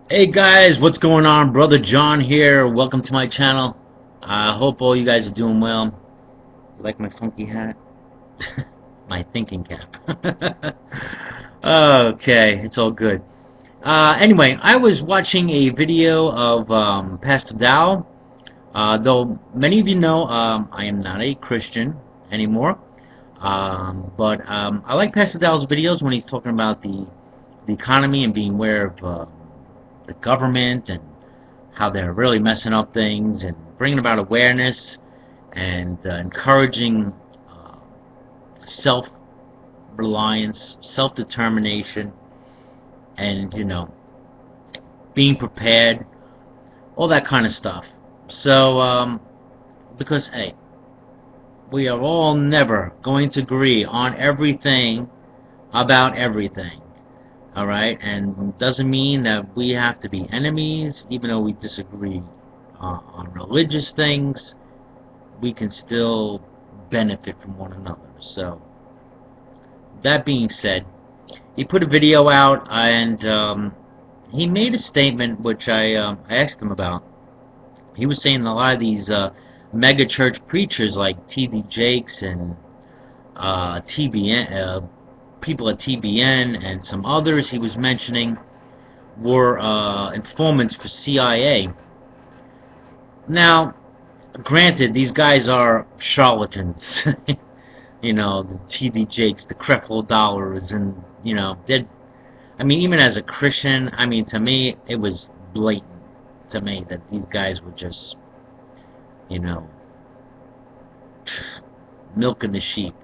Hey guys, what's going on? Brother John here. Welcome to my channel. I hope all you guys are doing well. You like my funky hat? My thinking cap. Okay, it's all good. Anyway, I was watching a video of Pastor Dow. Though many of you know I am not a Christian anymore. But I like Pastor Dow's videos when he's talking about the economy and being aware of the government and how they're really messing up things and bringing about awareness and encouraging uh, self-reliance, self-determination, and being prepared, all that kind of stuff. So because hey, we are all never going to agree on everything about everything. Alright, and doesn't mean that we have to be enemies, even though we disagree on religious things. We can still benefit from one another. So, that being said, he put a video out and he made a statement which I asked him about. He was saying a lot of these mega church preachers like T.D. Jakes and TBN, people at TBN and some others he was mentioning were informants for CIA. Now, granted, these guys are charlatans. The T.D. Jakes, the Creflo Dollars, and they're. I mean, even as a Christian, I mean, to me, it was blatant to me that these guys were just, you know, milking the sheep.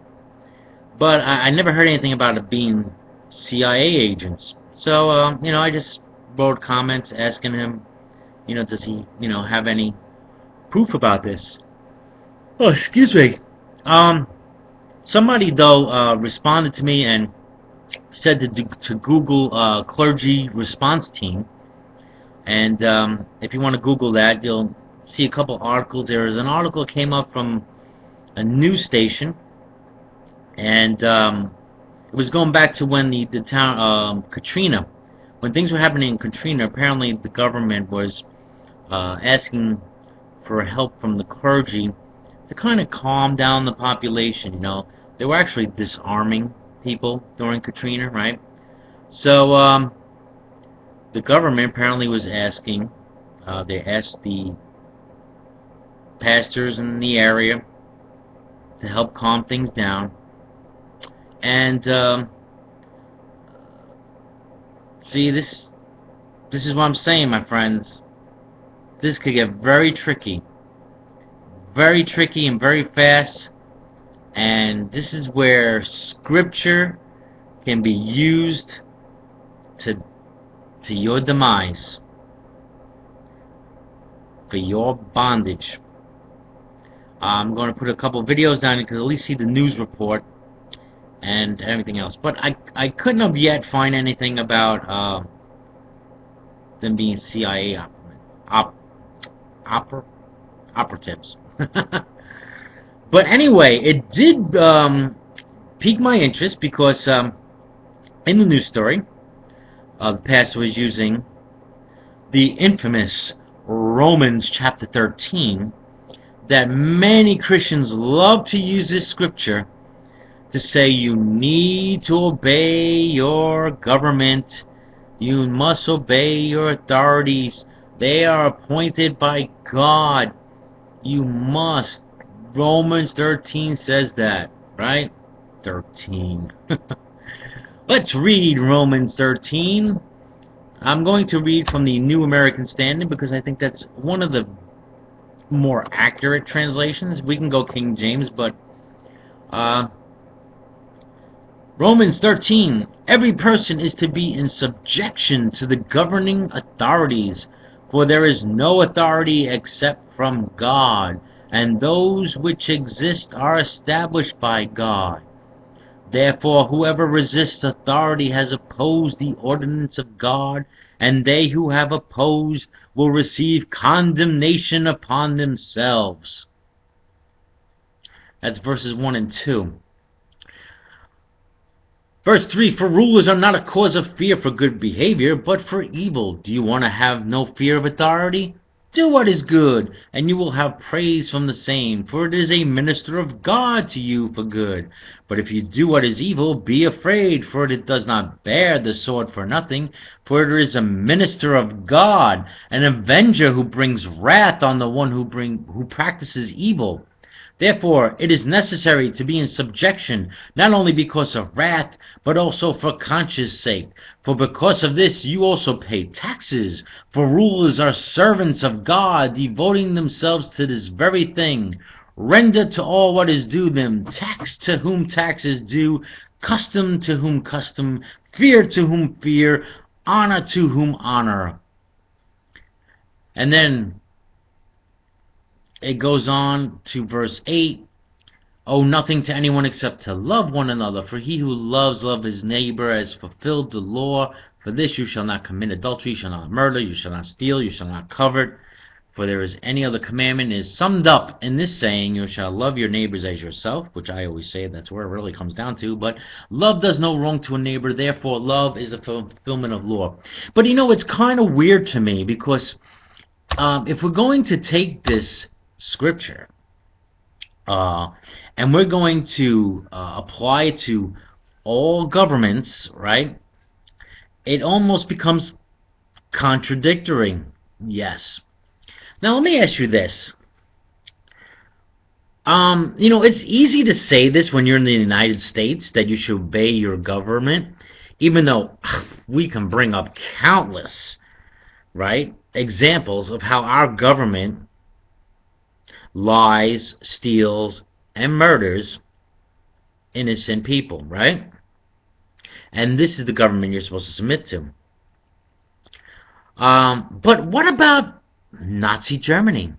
But I never heard anything about it being CIA agents. So, I just wrote comments asking him, does he, have any proof about this? Oh, excuse me. Somebody, though, responded to me and said to Google Clergy response team. And if you want to Google that, you'll see a couple articles. There is an article that came up from a news station, and it was going back to when the town Katrina, when things were happening in Katrina. Apparently, the government was asking for help from the clergy to kind of calm down the population. They were actually disarming people during Katrina, right? So the government apparently was asking. They asked the pastors in the area to help calm things down. And see, this is what I'm saying, my friends. This could get very tricky and very fast. And this is where Scripture can be used to your demise, for your bondage. I'm going to put a couple videos down. You can at least see the news report and everything else. But I couldn't have yet find anything about them being CIA operatives. But anyway, it did pique my interest because in the news story, the pastor was using the infamous Romans chapter 13, that many Christians love to use this scripture to say you need to obey your government, you must obey your authorities, they are appointed by God, you must. Romans 13 says that, right? 13. Let's read Romans 13. I'm going to read from the New American Standard because I think that's one of the more accurate translations. We can go King James, but Romans 13, every person is to be in subjection to the governing authorities, for there is no authority except from God, and those which exist are established by God. Therefore, whoever resists authority has opposed the ordinance of God, and they who have opposed will receive condemnation upon themselves. That's verses 1 and 2. Verse 3, for rulers are not a cause of fear for good behavior, but for evil. Do you want to have no fear of authority? Do what is good, and you will have praise from the same, for it is a minister of God to you for good. But if you do what is evil, be afraid, for it does not bear the sword for nothing, for it is a minister of God, an avenger who brings wrath on the one who practices evil. Therefore, it is necessary to be in subjection, not only because of wrath, but also for conscience sake. For because of this you also pay taxes. For rulers are servants of God, devoting themselves to this very thing. Render to all what is due them, tax to whom tax is due, custom to whom custom, fear to whom fear, honor to whom honor. And then it goes on to verse 8. Owe nothing to anyone except to love one another, for he who loves his neighbor has fulfilled the law. For this you shall not commit adultery, you shall not murder, you shall not steal, you shall not covet. For there is any other commandment is summed up in this saying, you shall love your neighbors as yourself, which I always say that's where it really comes down to. But love does no wrong to a neighbor, therefore love is the fulfillment of law. But it's kind of weird to me, because if we're going to take this scripture and we're going to apply it to all governments, right, it almost becomes contradictory. Yes. Now let me ask you this. It's easy to say this when you're in the United States, that you should obey your government, even though we can bring up countless, right, examples of how our government lies, steals, and murders innocent people, right? And this is the government you're supposed to submit to. But what about Nazi Germany?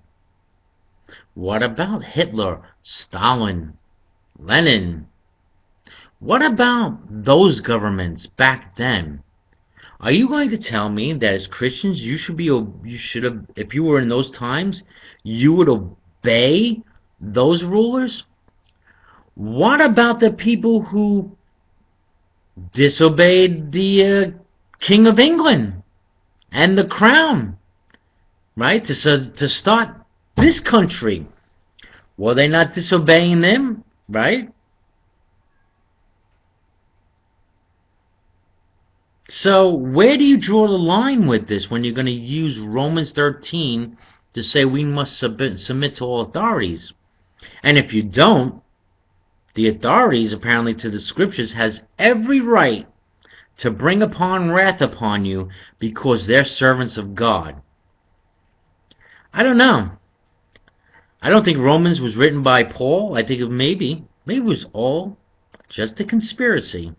What about Hitler, Stalin, Lenin? What about those governments back then? Are you going to tell me that as Christians you should have, if you were in those times, you would obey those rulers? What about the people who disobeyed the King of England and the crown, right, to start this country? Were they not disobeying them, right? So where do you draw the line with this when you're going to use Romans 13 to say we must submit to all authorities? And if you don't, the authorities, apparently to the scriptures, has every right to bring upon wrath upon you because they're servants of God. I don't know. I don't think Romans was written by Paul. I think maybe it was all just a conspiracy.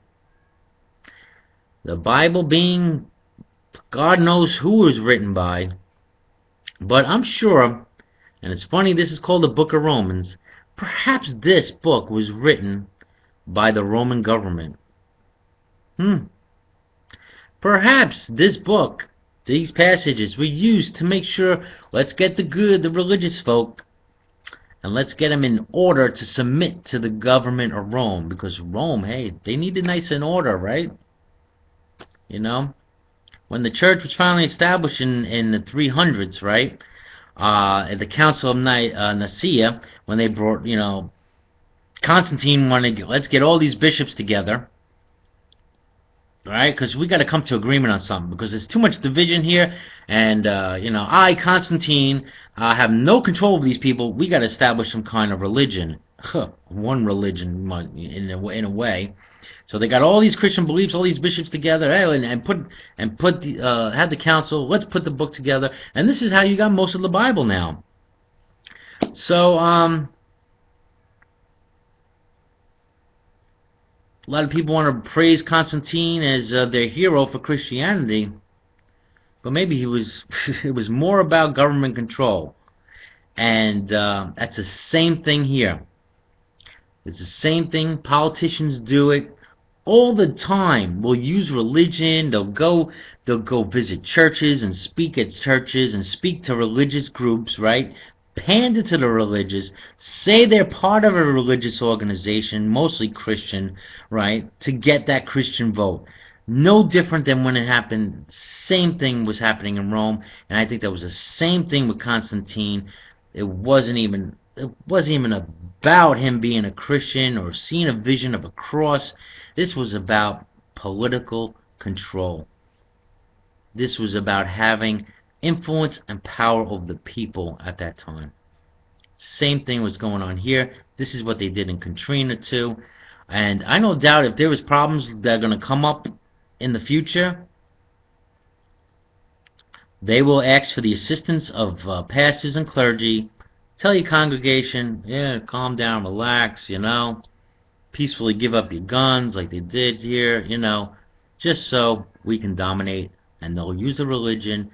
The Bible being, God knows who it was written by. But I'm sure, and it's funny, this is called the Book of Romans, perhaps this book was written by the Roman government. Perhaps this book, these passages, were used to make sure, let's get the religious folk, and let's get them in order to submit to the government of Rome. Because Rome, hey, they need it nice and order, right? When the church was finally established in the 300s, right? At the Council of Nicaea, when they brought, Constantine wanted, let's get all these bishops together, right? Because we got to come to agreement on something, because there's too much division here, and I, Constantine, have no control of these people. We got to establish some kind of religion, one religion in a way. So they got all these Christian beliefs, all these bishops together, and have the council. Let's put the book together, and this is how you got most of the Bible now. So a lot of people want to praise Constantine as their hero for Christianity, but maybe it was more about government control, and that's the same thing here. It's the same thing. Politicians do it all the time. Will use religion. They'll go visit churches and speak at churches and speak to religious groups, right? pander to the religious, say they're part of a religious organization, mostly Christian, right, to get that Christian vote. No different than when it happened. Same thing was happening in Rome, and I think that was the same thing with Constantine. It wasn't even about him being a Christian or seeing a vision of a cross. This was about political control. This was about having influence and power over the people at that time. Same thing was going on here. This is what they did in Katrina too. And I no doubt if there was problems that are going to come up in the future, they will ask for the assistance of pastors and clergy. Tell your congregation, yeah, calm down, relax, peacefully give up your guns like they did here, just so we can dominate. And they'll use the religion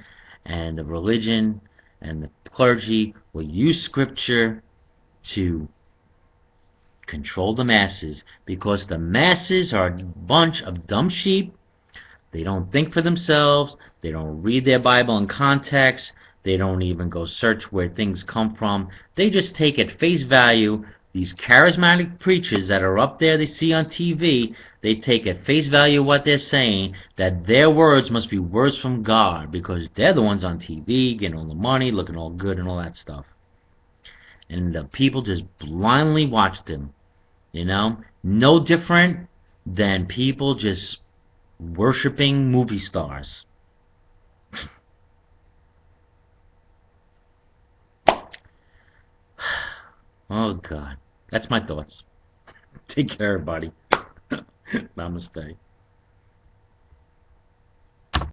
and the clergy will use scripture to control the masses, because the masses are a bunch of dumb sheep. They don't think for themselves. They don't read their Bible in context. They don't even go search where things come from. They just take at face value these charismatic preachers that are up there they see on TV. They take at face value what they're saying, that their words must be words from God, because they're the ones on TV getting all the money, looking all good and all that stuff. And the people just blindly watch them, no different than people just worshiping movie stars. Oh God, that's my thoughts. Take care, everybody. Namaste.